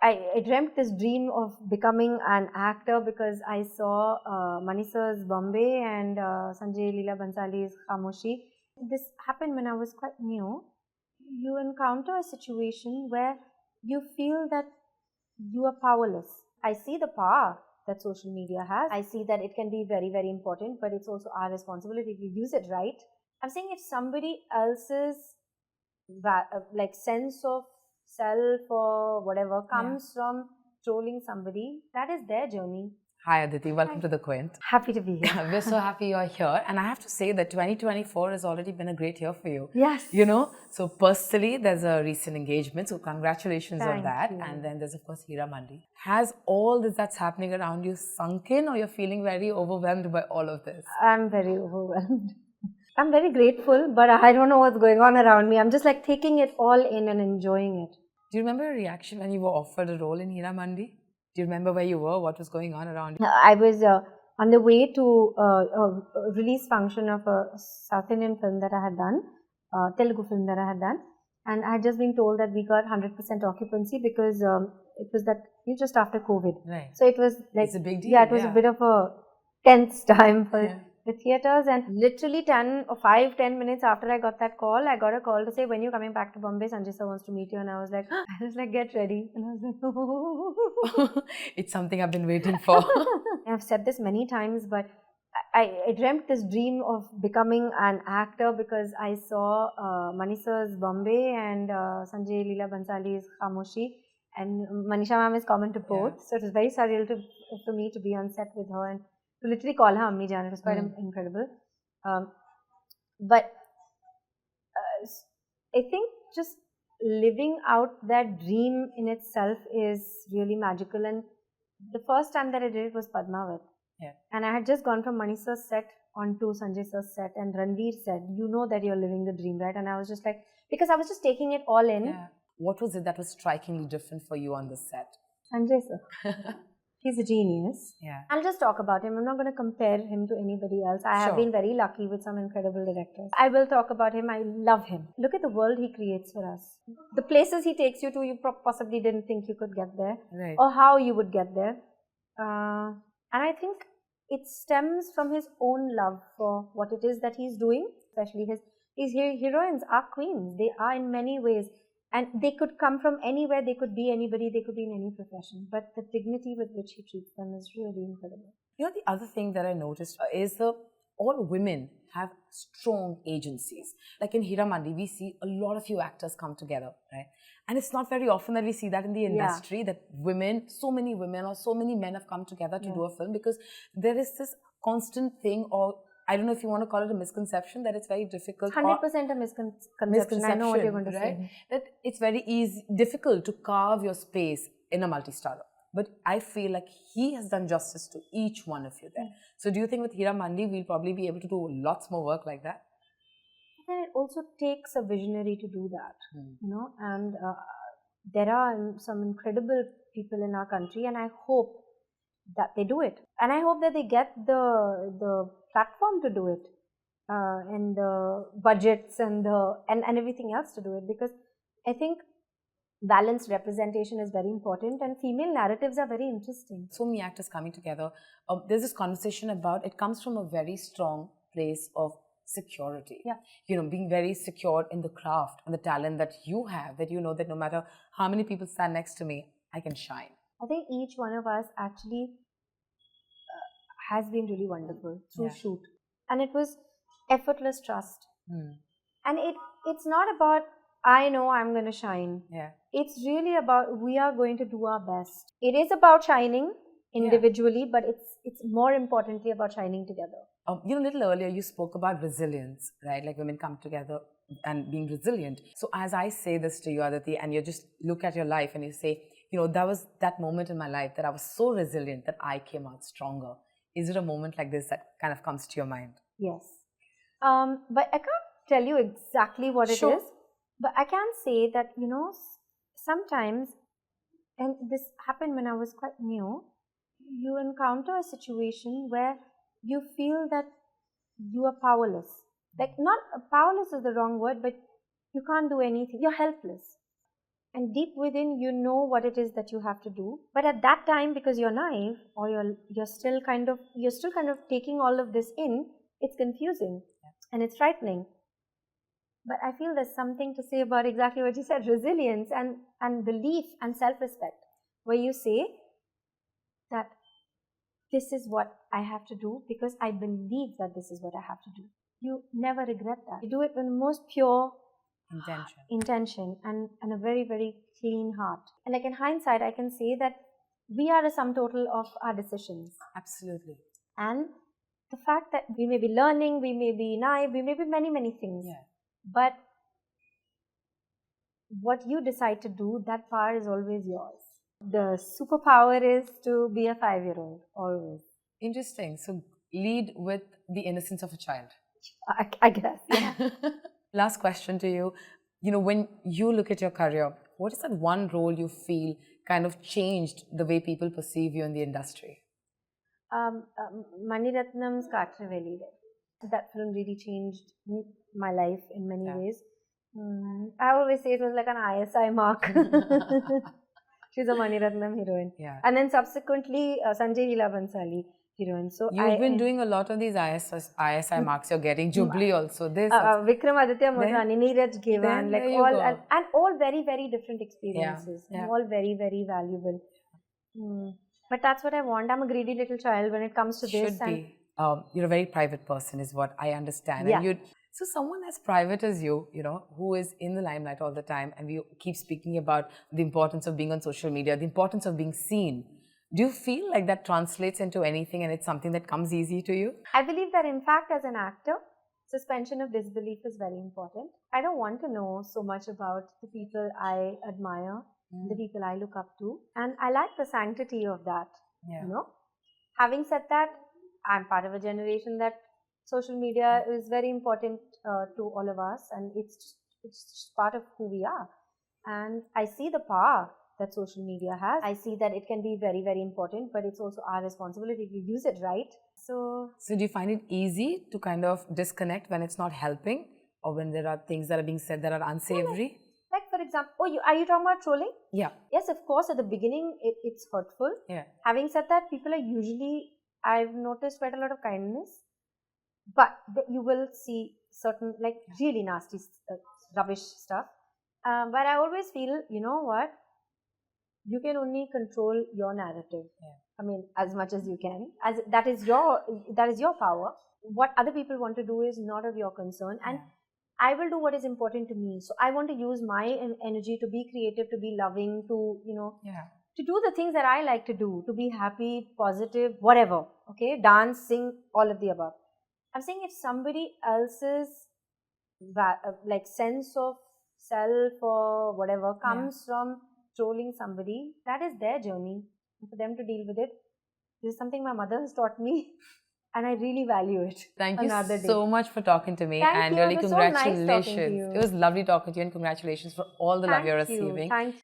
I dreamt this dream of becoming an actor because I saw Manisha's Bombay and Sanjay Leela Bhansali's Khamoshi. This happened when I was quite new. You encounter a situation where you feel that you are powerless. I see the power that social media has. I see that it can be very, very important, but it's also our responsibility to use it right. I'm saying if somebody else's sense of self or whatever comes from trolling somebody, that is their journey. Hi Aditi, welcome to the Quint. Happy to be here. We're so happy you're here, and I have to say that 2024 has already been a great year for you. Yes. You know, so personally there's a recent engagement, so congratulations on that. You. And then there's of course Heeramandi. Has all this that's happening around you sunk in, or you're feeling very overwhelmed by all of this? I'm very overwhelmed. I'm very grateful, but I don't know what's going on around me. I'm just like taking it all in and enjoying it. Do you remember your reaction when you were offered a role in Heeramandi? Do you remember where you were? What was going on around you? I was on the way to a release function of a South Indian film that I had done, Telugu film that I had done, and I had just been told that we got 100% occupancy because it was that just after COVID. Right. So it was like it's a big deal. Yeah, it was a bit of a tense time for the theatres, and literally 10 minutes after I got that call, I got a call to say, when you're coming back to Bombay, Sanjay sir wants to meet you. And I was like, get ready. And I was like, oh. It's something I've been waiting for. I've said this many times, but I dreamt this dream of becoming an actor because I saw Manisha's Bombay and Sanjay Leela Bhansali's Khamoshi, and Manisha ma'am is common to both. So it was very surreal for me to be on set with her and to literally call her Ammi Jaan. It was quite incredible. But I think just living out that dream in itself is really magical. And the first time that I did it was Padmavat. Yeah. And I had just gone from Manisha's set onto Sanjay sir's set, and Ranveer said, you know that you're living the dream, right? And I was just like, because I was just taking it all in. Yeah. What was it that was strikingly different for you on the set? Sanjay sir. He's a genius. Yeah. I'll just talk about him. I'm not going to compare him to anybody else. I have been very lucky with some incredible directors. I will talk about him. I love him. Look at the world he creates for us. The places he takes you to, you possibly didn't think you could get there. Right. Or how you would get there. And I think it stems from his own love for what it is that he's doing. Especially his heroines are queens. They are in many ways. And they could come from anywhere, they could be anybody, they could be in any profession. But the dignity with which he treats them is really incredible. You know, the other thing that I noticed is all women have strong agencies. Like in Heeramandi, we see a lot of you actors come together, right? And it's not very often that we see that in the industry, that women, so many women or so many men have come together to do a film, because there is this constant thing, or I don't know if you want to call it a misconception, that it's very difficult. 100% a misconception. I know what you're going to say. That it's very difficult to carve your space in a multi-starrer. But I feel like he has done justice to each one of you there. So do you think with Heeramandi, we'll probably be able to do lots more work like that? And it also takes a visionary to do that, you know, and there are some incredible people in our country, and I hope that they do it. And I hope that they get the platform to do it, and the budgets and everything else to do it, because I think balanced representation is very important, and female narratives are very interesting. So many actors coming together. There's this conversation about, it comes from a very strong place of security. Yeah. You know, being very secure in the craft and the talent that you have, that you know that no matter how many people stand next to me, I can shine. I think each one of us actually has been really wonderful through shoot. And it was effortless trust. And it's not about, I know I'm going to shine. Yeah. It's really about, we are going to do our best. It is about shining individually, but it's more importantly about shining together. You know, a little earlier you spoke about resilience, right? Like women come together and being resilient. So as I say this to you, Aditi, and you just look at your life and you say, you know, that was that moment in my life that I was so resilient that I came out stronger. Is it a moment like this that kind of comes to your mind? Yes. But I can't tell you exactly what it is. But I can say that, you know, sometimes, and this happened when I was quite new, you encounter a situation where you feel that you are powerless. Like, not powerless is the wrong word, but you can't do anything. You're helpless. And deep within, you know what it is that you have to do. But at that time, because you're naive, or you're still kind of taking all of this in, it's confusing and it's frightening. But I feel there's something to say about exactly what you said, resilience and belief and self-respect, where you say that this is what I have to do because I believe that this is what I have to do. You never regret that. You do it with the most pure intention and a very, very clean heart. And like in hindsight, I can say that we are a sum total of our decisions. Absolutely. And the fact that we may be learning, we may be naive, we may be many, many things. Yeah. But what you decide to do, that power is always yours. The superpower is to be a 5-year-old, always. Interesting. So lead with the innocence of a child. I guess, yeah. Last question to you. When you look at your career, what is that one role you feel kind of changed the way people perceive you in the industry? Mani Ratnam's Katraveli. That film really changed my life in many ways. I always say it was like an ISI mark. She's a Mani Ratnam heroine. Yeah. And then subsequently, Sanjay Leela Bhansali heroine. So you've been doing a lot of these ISI marks. You're getting Jubilee also. This Vikramaditya Modhani, Neeraj Gewan, like all and all very, very different experiences. Yeah. All very, very valuable. But that's what I want. I'm a greedy little child when it comes to this. Should be. You're a very private person, is what I understand. Yeah. And so someone as private as you, who is in the limelight all the time, and we keep speaking about the importance of being on social media, the importance of being seen. Do you feel like that translates into anything and it's something that comes easy to you? I believe that in fact as an actor, suspension of disbelief is very important. I don't want to know so much about the people I admire, the people I look up to. And I like the sanctity of that, Having said that, I'm part of a generation that social media is very important to all of us, and it's just part of who we are. And I see the power that social media has. I see that it can be very, very important, but it's also our responsibility to use it right. So do you find it easy to kind of disconnect when it's not helping, or when there are things that are being said that are unsavory? Like for example, are you talking about trolling? Yeah. Yes, of course. At the beginning, it's hurtful. Yeah. Having said that, people are usually, I've noticed quite a lot of kindness, but you will see certain like really nasty rubbish stuff. But I always feel, you know what? You can only control your narrative. Yeah. I mean, as much as you can. As that is your power. What other people want to do is not of your concern, and I will do what is important to me. So I want to use my energy to be creative, to be loving, to to do the things that I like to do, to be happy, positive, whatever. Okay, dance, sing, all of the above. I'm saying if somebody else's like sense of self or whatever comes from trolling somebody, that is their journey. For them to deal with it. This is something my mother has taught me, and I really value it. Thank you so much for talking to me. Thank and you. really It was congratulations. so nice talking to you. It was lovely talking to you, and congratulations for all the love you're receiving. Thank you.